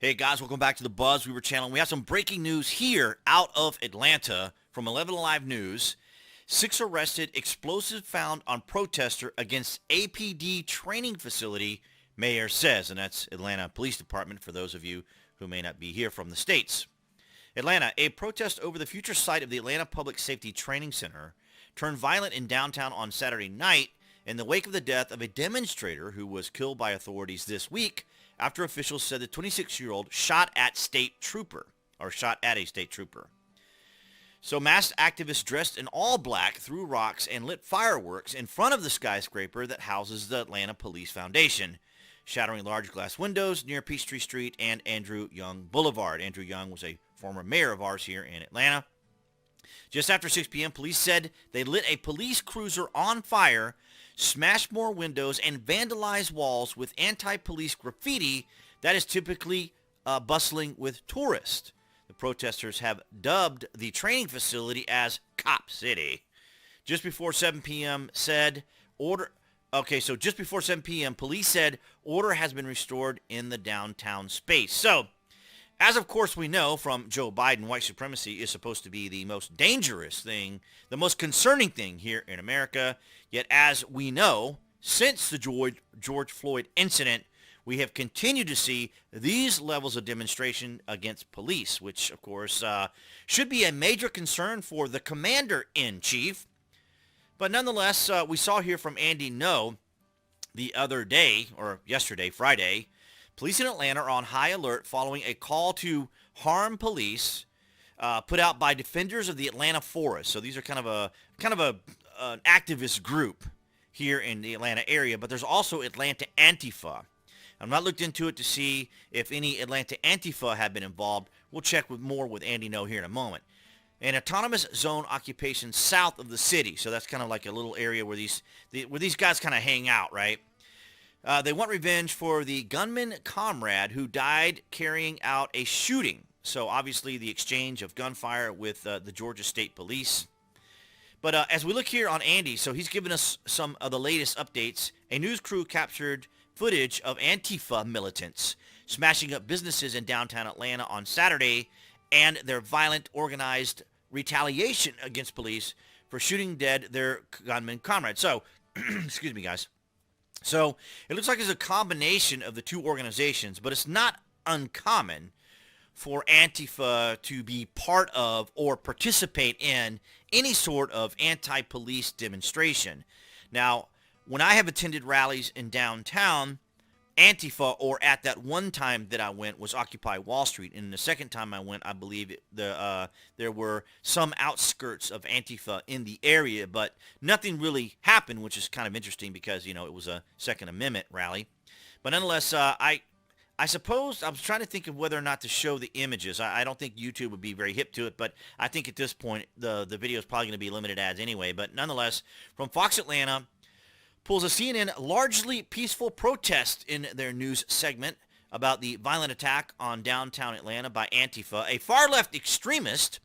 Hey guys, welcome back to the BuzWeaver channel. We have some breaking news here out of Atlanta from 11 Alive News. 6 arrested, explosive found on protester against APD training facility, mayor says. And that's Atlanta Police Department for those of you who may not be here from the States. Atlanta, a protest over the future site of the Atlanta Public Safety Training Center turned violent in downtown on Saturday night in the wake of the death of a demonstrator who was killed by authorities this week after officials said the 26-year-old shot at a state trooper. So masked activists dressed in all black threw rocks and lit fireworks in front of the skyscraper that houses the Atlanta Police Foundation, shattering large glass windows near Peachtree Street and Andrew Young Boulevard. Andrew Young was a former mayor of ours here in Atlanta. Just after 6 p.m., police said they lit a police cruiser on fire, smashed more windows, and vandalized walls with anti-police graffiti that is typically bustling with tourists. The protesters have dubbed the training facility as Cop City. Just before 7 p.m. Just before 7 p.m., police said order has been restored in the downtown space. So, as of course we know from Joe Biden, white supremacy is supposed to be the most dangerous thing, the most concerning thing here in America. Yet as we know, since the George Floyd incident, we have continued to see these levels of demonstration against police, which of course should be a major concern for the commander-in-chief. But nonetheless, we saw here from Andy No the other day, or yesterday, Friday, police in Atlanta are on high alert following a call to harm police put out by defenders of the Atlanta forest. So these are kind of an activist group here in the Atlanta area, but there's also Atlanta Antifa. I'm not looked into it to see if any Atlanta Antifa have been involved. We'll check more with Andy No here in a moment. An autonomous zone occupation south of the city, so that's kind of like a little area where these guys kind of hang out, right? They want revenge for the gunman comrade who died carrying out a shooting. So obviously the exchange of gunfire with the Georgia State Police. But as we look here on Andy, so he's given us some of the latest updates. A news crew captured footage of Antifa militants smashing up businesses in downtown Atlanta on Saturday and their violent organized retaliation against police for shooting dead their gunman comrade. So, excuse me guys. So it looks like it's a combination of the two organizations, but it's not uncommon for Antifa to be part of or participate in any sort of anti-police demonstration. Now, when I have attended rallies in downtown, Antifa, or at that one time that I went, was Occupy Wall Street. And the second time I went, I believe there were some outskirts of Antifa in the area, but nothing really happened, which is kind of interesting because, you know, it was a Second Amendment rally. But nonetheless, I suppose I was trying to think of whether or not to show the images. I don't think YouTube would be very hip to it, but I think at this point the video is probably going to be limited ads anyway. But nonetheless, from Fox Atlanta, pulls a CNN largely peaceful protest in their news segment about the violent attack on downtown Atlanta by Antifa, a far-left extremist.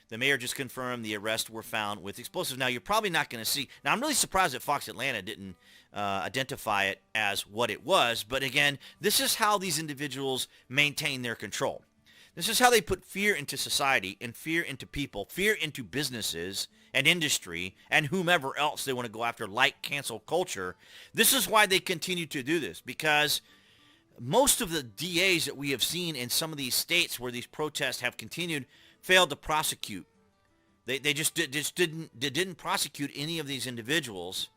The mayor just confirmed the arrests were found with explosives. Now, you're probably not going to see... Now, I'm really surprised that Fox Atlanta didn't identify it as what it was. But again, this is how these individuals maintain their control. This is how they put fear into society and fear into people, fear into businesses and industry and whomever else they want to go after, like cancel culture. This is why they continue to do this, because most of the DAs that we have seen in some of these states where these protests have continued failed to prosecute. They didn't prosecute any of these individuals,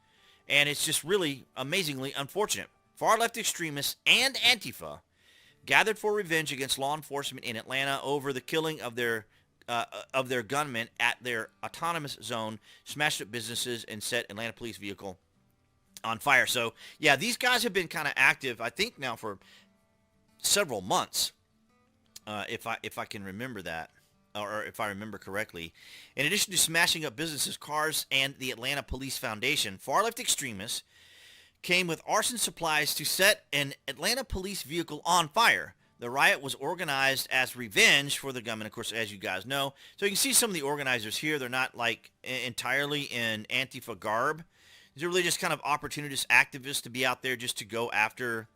and it's just really amazingly unfortunate. Far-left extremists and Antifa gathered for revenge against law enforcement in Atlanta over the killing of their gunmen at their autonomous zone, smashed up businesses, and set Atlanta police vehicle on fire. So, yeah, these guys have been kind of active, I think, now for several months, if I can remember that, or if I remember correctly. In addition to smashing up businesses, cars, and the Atlanta Police Foundation, far-left extremists came with arson supplies to set an Atlanta police vehicle on fire. The riot was organized as revenge for the gunman, of course, as you guys know. So you can see some of the organizers here. They're not like entirely in Antifa garb. These are really just kind of opportunist activists to be out there just to go after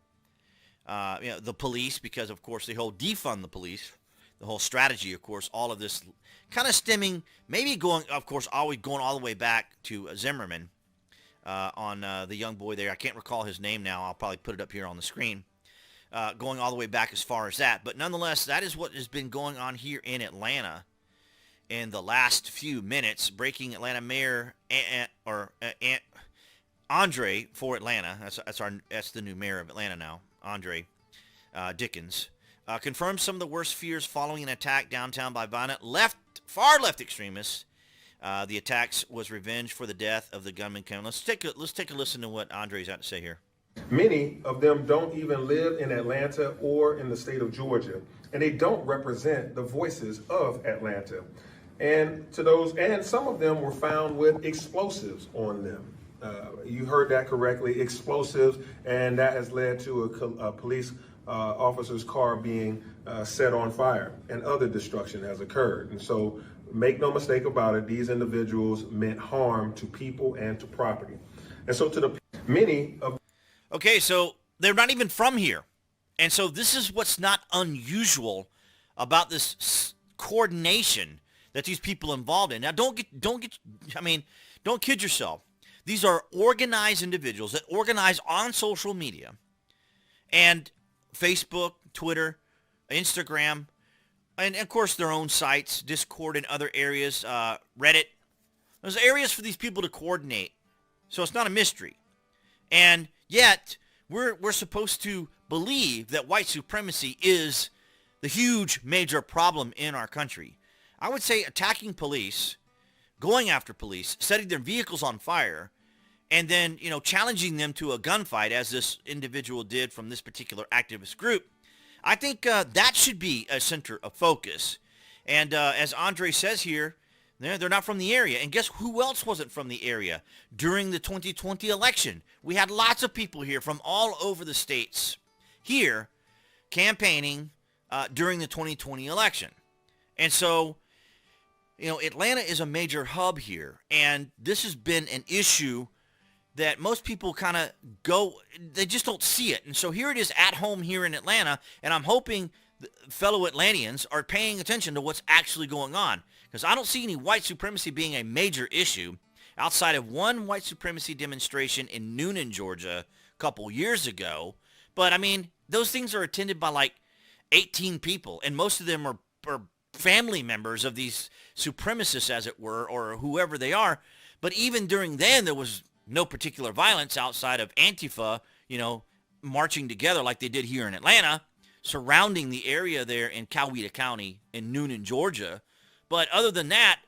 the police, because of course the whole defund the police, the whole strategy, of course, all of this kind of stemming, maybe going, of course, always going all the way back to Zimmerman on the young boy there. I can't recall his name now. I'll probably put it up here on the screen. Going all the way back as far as that. But nonetheless, that is what has been going on here in Atlanta in the last few minutes. Breaking Atlanta Mayor Andre for Atlanta. That's the new mayor of Atlanta now, Andre Dickens. Confirms some of the worst fears following an attack downtown by violent far left extremists. The attacks was revenge for the death of the gunman. Let's take a listen to what Andre's got to say here. Many of them don't even live in Atlanta or in the state of Georgia, and they don't represent the voices of Atlanta. And some of them were found with explosives on them. You heard that correctly, explosives, and that has led to a police officer's car being set on fire, and other destruction has occurred. And so, make no mistake about it, these individuals meant harm to people and to property. And so, Okay, so they're not even from here. And so this is what's not unusual about this coordination that these people involved in. Now, don't kid yourself. These are organized individuals that organize on social media and Facebook, Twitter, Instagram, and of course their own sites, Discord and other areas, Reddit. There's areas for these people to coordinate. So it's not a mystery. And yet, we're supposed to believe that white supremacy is the huge major problem in our country. I would say attacking police, going after police, setting their vehicles on fire, and then, challenging them to a gunfight, as this individual did from this particular activist group. I think that should be a center of focus. And as Andre says here, they're not from the area. And guess who else wasn't from the area during the 2020 election? We had lots of people here from all over the states here campaigning during the 2020 election. And so, Atlanta is a major hub here. And this has been an issue that most people kind of they just don't see it. And so here it is at home here in Atlanta. And I'm hoping fellow Atlanteans are paying attention to what's actually going on. Because I don't see any white supremacy being a major issue outside of one white supremacy demonstration in Noonan, Georgia, a couple years ago. But, those things are attended by like 18 people, and most of them are family members of these supremacists, as it were, or whoever they are. But even during then, there was no particular violence outside of Antifa, marching together like they did here in Atlanta, surrounding the area there in Coweta County in Noonan, Georgia. But other than that,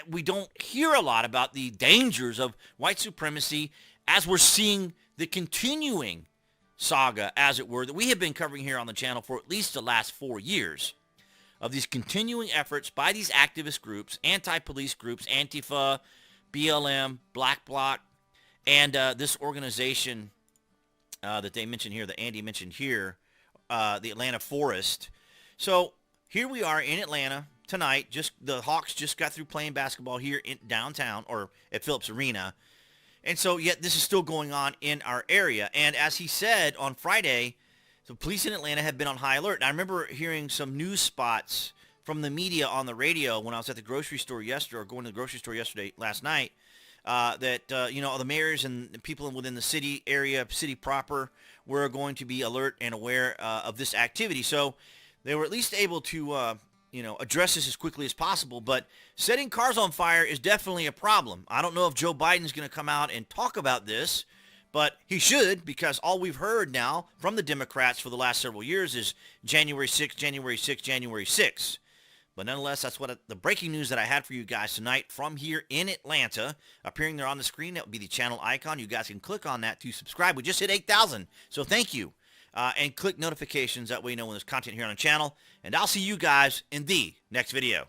we don't hear a lot about the dangers of white supremacy as we're seeing the continuing saga, as it were, that we have been covering here on the channel for at least the last 4 years, of these continuing efforts by these activist groups, anti-police groups, Antifa, BLM, Black Bloc, and this organization that they mentioned here, that Andy mentioned here, the Atlanta Forest. So here we are in Atlanta tonight. The Hawks just got through playing basketball here in downtown, or at Phillips Arena. And so yet this is still going on in our area. And as he said on Friday, the police in Atlanta have been on high alert. And I remember hearing some news spots from the media on the radio when I was at the grocery store yesterday, or going to the grocery store last night, that the mayors and the people within the city area, city proper, were going to be alert and aware of this activity. So they were at least able to address this as quickly as possible. But setting cars on fire is definitely a problem. I don't know if Joe Biden's going to come out and talk about this, but he should, because all we've heard now from the Democrats for the last several years is January 6th, January 6th, January 6th. But nonetheless, that's what the breaking news that I had for you guys tonight from here in Atlanta. Appearing there on the screen, that would be the channel icon. You guys can click on that to subscribe. We just hit 8,000, so thank you. And click notifications. That way you know when there's content here on the channel. And I'll see you guys in the next video.